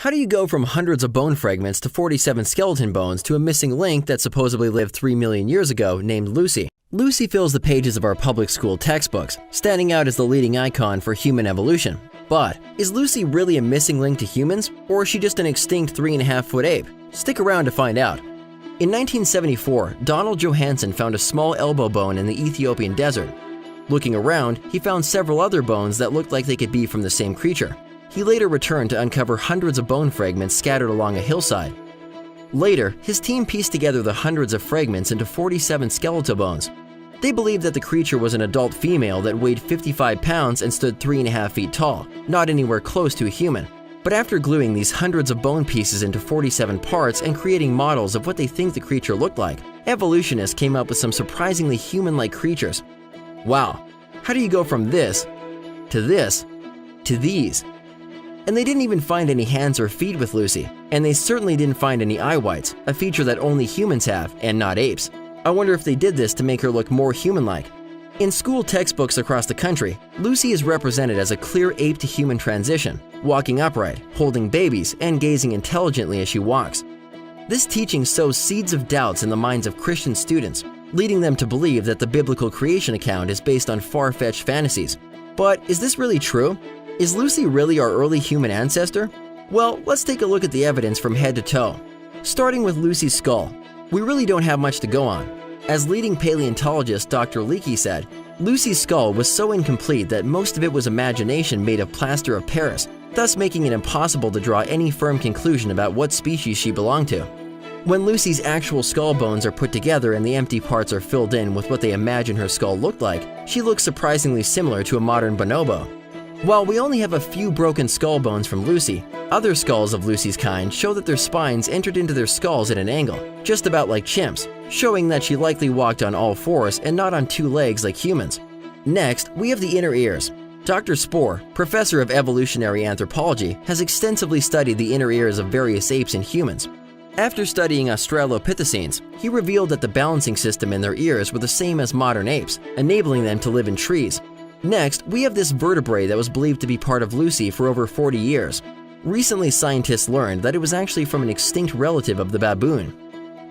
How do you go from hundreds of bone fragments to 47 skeleton bones to a missing link that supposedly lived 3 million years ago named Lucy? Lucy fills the pages of our public school textbooks, standing out as the leading icon for human evolution. But is Lucy really a missing link to humans, or is she just an extinct 3.5-foot ape? Stick around to find out. In 1974, Donald Johanson found a small elbow bone in the Ethiopian desert. Looking around, he found several other bones that looked like they could be from the same creature. He later returned to uncover hundreds of bone fragments scattered along a hillside. Later, his team pieced together the hundreds of fragments into 47 skeletal bones. They believed that the creature was an adult female that weighed 55 pounds and stood 3.5 feet tall, not anywhere close to a human. But after gluing these hundreds of bone pieces into 47 parts and creating models of what they think the creature looked like, evolutionists came up with some surprisingly human-like creatures. Wow, how do you go from this to these? And they didn't even find any hands or feet with Lucy, and they certainly didn't find any eye whites, a feature that only humans have and not apes. I wonder if they did this to make her look more human-like. In school textbooks across the country, Lucy is represented as a clear ape-to-human transition, walking upright, holding babies, and gazing intelligently as she walks. This teaching sows seeds of doubts in the minds of Christian students, leading them to believe that the biblical creation account is based on far-fetched fantasies. But is this really true? Is Lucy really our early human ancestor? Well, let's take a look at the evidence from head to toe. Starting with Lucy's skull, we really don't have much to go on. As leading paleontologist Dr. Leakey said, Lucy's skull was so incomplete that most of it was imagination made of plaster of Paris, thus making it impossible to draw any firm conclusion about what species she belonged to. When Lucy's actual skull bones are put together and the empty parts are filled in with what they imagine her skull looked like, she looks surprisingly similar to a modern bonobo. While we only have a few broken skull bones from Lucy, other skulls of Lucy's kind show that their spines entered into their skulls at an angle, just about like chimps, showing that she likely walked on all fours and not on two legs like humans. Next, we have the inner ears. Dr. Spoor, professor of evolutionary anthropology, has extensively studied the inner ears of various apes and humans. After studying Australopithecines, he revealed that the balancing system in their ears were the same as modern apes, enabling them to live in trees. Next, we have this vertebrae that was believed to be part of Lucy for over 40 years. Recently, scientists learned that it was actually from an extinct relative of the baboon.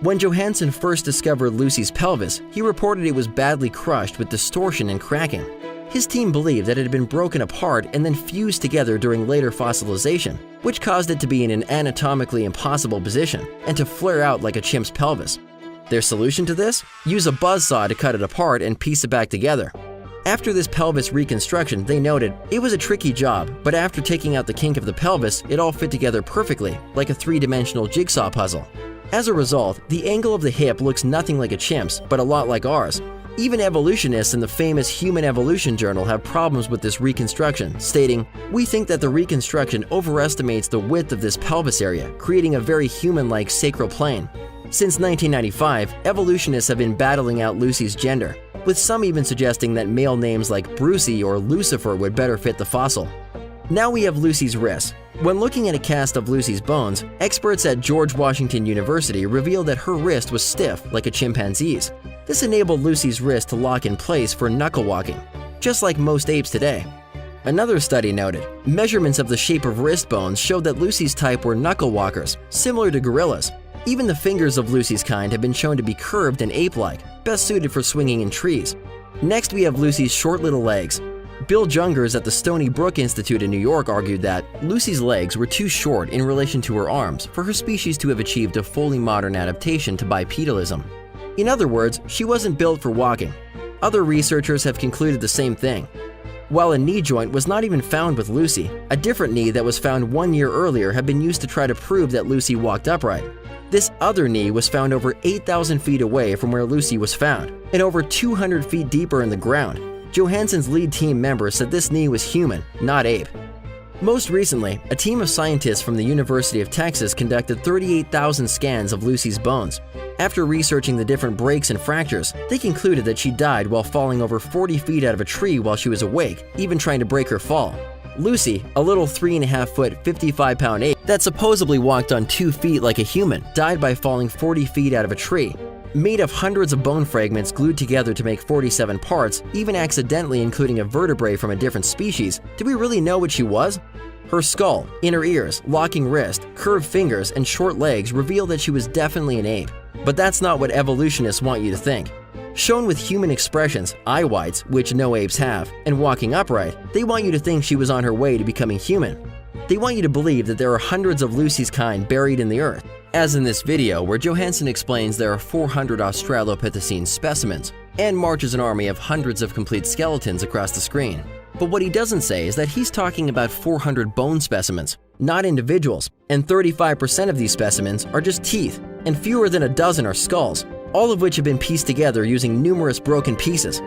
When Johanson first discovered Lucy's pelvis, he reported it was badly crushed with distortion and cracking. His team believed that it had been broken apart and then fused together during later fossilization, which caused it to be in an anatomically impossible position and to flare out like a chimp's pelvis. Their solution to this? Use a buzzsaw to cut it apart and piece it back together. After this pelvis reconstruction, they noted it was a tricky job, but after taking out the kink of the pelvis, it all fit together perfectly, like a three-dimensional jigsaw puzzle. As a result, the angle of the hip looks nothing like a chimp's, but a lot like ours. Even evolutionists in the famous Human Evolution Journal have problems with this reconstruction, stating, "We think that the reconstruction overestimates the width of this pelvis area, creating a very human-like sacral plane." Since 1995, evolutionists have been battling out Lucy's gender, with some even suggesting that male names like Brucey or Lucifer would better fit the fossil. Now we have Lucy's wrist. When looking at a cast of Lucy's bones, experts at George Washington University revealed that her wrist was stiff like a chimpanzee's. This enabled Lucy's wrist to lock in place for knuckle walking, just like most apes today. Another study noted, measurements of the shape of wrist bones showed that Lucy's type were knuckle walkers, similar to gorillas. Even the fingers of Lucy's kind have been shown to be curved and ape-like, best suited for swinging in trees. Next, we have Lucy's short little legs. Bill Jungers at the Stony Brook Institute in New York argued that Lucy's legs were too short in relation to her arms for her species to have achieved a fully modern adaptation to bipedalism. In other words, she wasn't built for walking. Other researchers have concluded the same thing. While a knee joint was not even found with Lucy, a different knee that was found 1 year earlier had been used to try to prove that Lucy walked upright. This other knee was found over 8,000 feet away from where Lucy was found, and over 200 feet deeper in the ground. Johanson's lead team member said this knee was human, not ape. Most recently, a team of scientists from the University of Texas conducted 38,000 scans of Lucy's bones. After researching the different breaks and fractures, they concluded that she died while falling over 40 feet out of a tree while she was awake, even trying to break her fall. Lucy, a little 3.5-foot, 55-pound ape that supposedly walked on 2 feet like a human, died by falling 40 feet out of a tree. Made of hundreds of bone fragments glued together to make 47 parts, even accidentally including a vertebrae from a different species, do we really know what she was? Her skull, inner ears, locking wrist, curved fingers, and short legs reveal that she was definitely an ape. But that's not what evolutionists want you to think. Shown with human expressions, eye whites, which no apes have, and walking upright, they want you to think she was on her way to becoming human. They want you to believe that there are hundreds of Lucy's kind buried in the earth, as in this video where Johansson explains there are 400 Australopithecine specimens and marches an army of hundreds of complete skeletons across the screen. But what he doesn't say is that he's talking about 400 bone specimens, not individuals, and 35% of these specimens are just teeth, and fewer than a dozen are skulls, all of which have been pieced together using numerous broken pieces.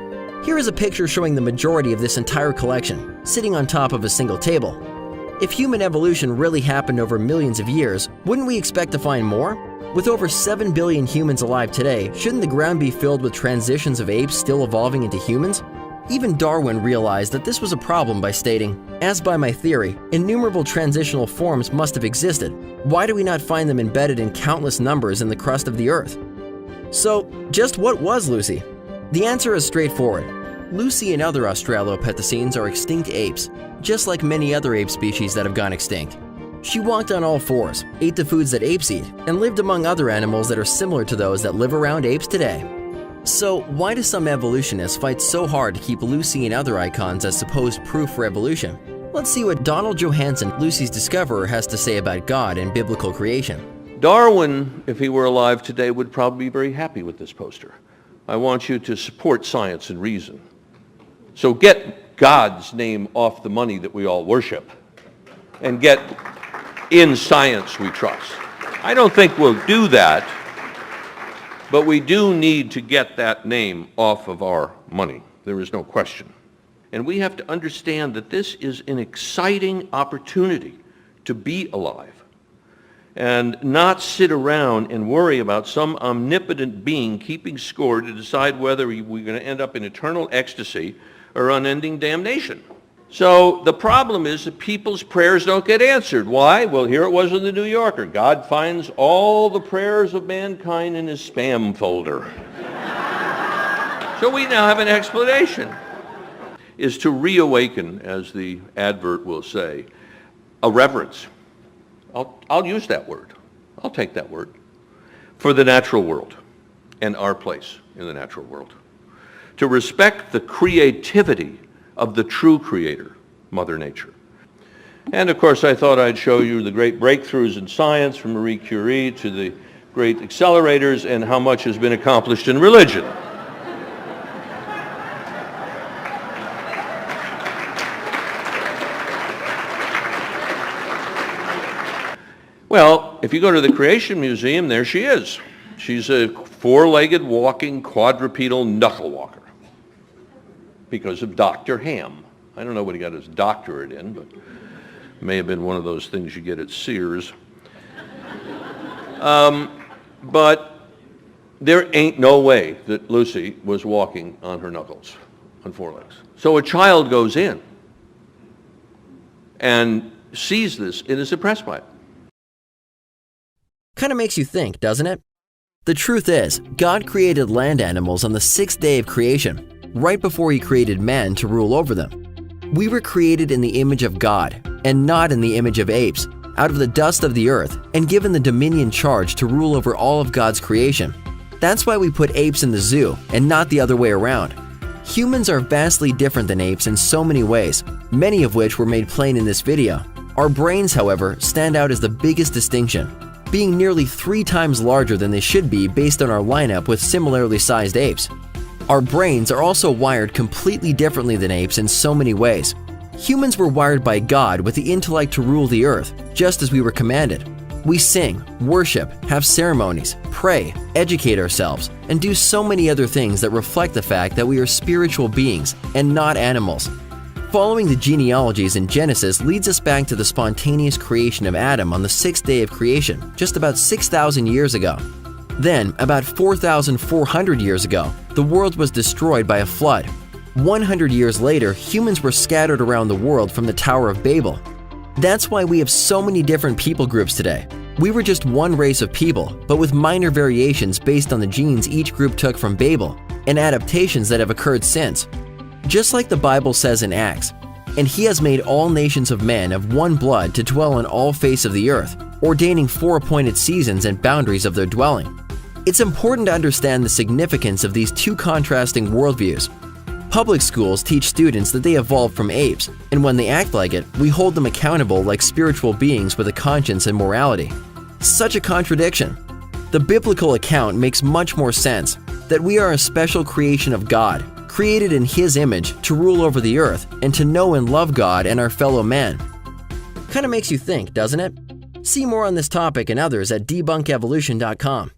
Here is a picture showing the majority of this entire collection, sitting on top of a single table. If human evolution really happened over millions of years, wouldn't we expect to find more? With over 7 billion humans alive today, shouldn't the ground be filled with transitions of apes still evolving into humans? Even Darwin realized that this was a problem by stating, "As by my theory, innumerable transitional forms must have existed. Why do we not find them embedded in countless numbers in the crust of the earth?" So, just what was Lucy? The answer is straightforward. Lucy and other Australopithecines are extinct apes, just like many other ape species that have gone extinct. She walked on all fours, ate the foods that apes eat, and lived among other animals that are similar to those that live around apes today. So, why do some evolutionists fight so hard to keep Lucy and other icons as supposed proof for evolution? Let's see what Donald Johansson, Lucy's discoverer, has to say about God and biblical creation. Darwin, if he were alive today, would probably be very happy with this poster. I want you to support science and reason. So get God's name off the money that we all worship and get in science we trust. I don't think we'll do that, but we do need to get that name off of our money. There is no question. And we have to understand that this is an exciting opportunity to be alive and not sit around and worry about some omnipotent being keeping score to decide whether we're going to end up in eternal ecstasy or unending damnation. So the problem is that people's prayers don't get answered. Why? Well, here it was in the New Yorker. God finds all the prayers of mankind in his spam folder. So we now have an explanation. Is to reawaken, as the advert will say, a reverence. I'll use that word. I'll take that word. For the natural world and our place in the natural world. To respect the creativity of the true creator, Mother Nature. And of course, I thought I'd show you the great breakthroughs in science from Marie Curie to the great accelerators and how much has been accomplished in religion. Well, if you go to the Creation Museum, there she is. She's a four-legged walking quadrupedal knuckle walker because of Dr. Ham. I don't know what he got his doctorate in, but it may have been one of those things you get at Sears. But there ain't no way that Lucy was walking on her knuckles, on four legs. So a child goes in and sees this and is impressed by it. Kind of makes you think, doesn't it? The truth is, God created land animals on the sixth day of creation, right before he created man to rule over them. We were created in the image of God, and not in the image of apes, out of the dust of the earth, and given the dominion charge to rule over all of God's creation. That's why we put apes in the zoo, and not the other way around. Humans are vastly different than apes in so many ways, many of which were made plain in this video. Our brains, however, stand out as the biggest distinction, being nearly 3 times larger than they should be based on our lineup with similarly sized apes. Our brains are also wired completely differently than apes in so many ways. Humans were wired by God with the intellect to rule the earth, just as we were commanded. We sing, worship, have ceremonies, pray, educate ourselves, and do so many other things that reflect the fact that we are spiritual beings and not animals. Following the genealogies in Genesis leads us back to the spontaneous creation of Adam on the 6th day of creation, just about 6,000 years ago. Then, about 4,400 years ago, the world was destroyed by a flood. 100 years later, humans were scattered around the world from the Tower of Babel. That's why we have so many different people groups today. We were just one race of people, but with minor variations based on the genes each group took from Babel, and adaptations that have occurred since. Just like the Bible says in Acts, And He has made all nations of men of one blood to dwell on all face of the earth, ordaining 4 appointed seasons and boundaries of their dwelling. It's important to understand the significance of these two contrasting worldviews. Public schools teach students that they evolved from apes, and when they act like it, we hold them accountable like spiritual beings with a conscience and morality. Such a contradiction. The biblical account makes much more sense, that we are a special creation of God, created in His image to rule over the earth and to know and love God and our fellow man. Kinda makes you think, doesn't it? See more on this topic and others at debunkevolution.com.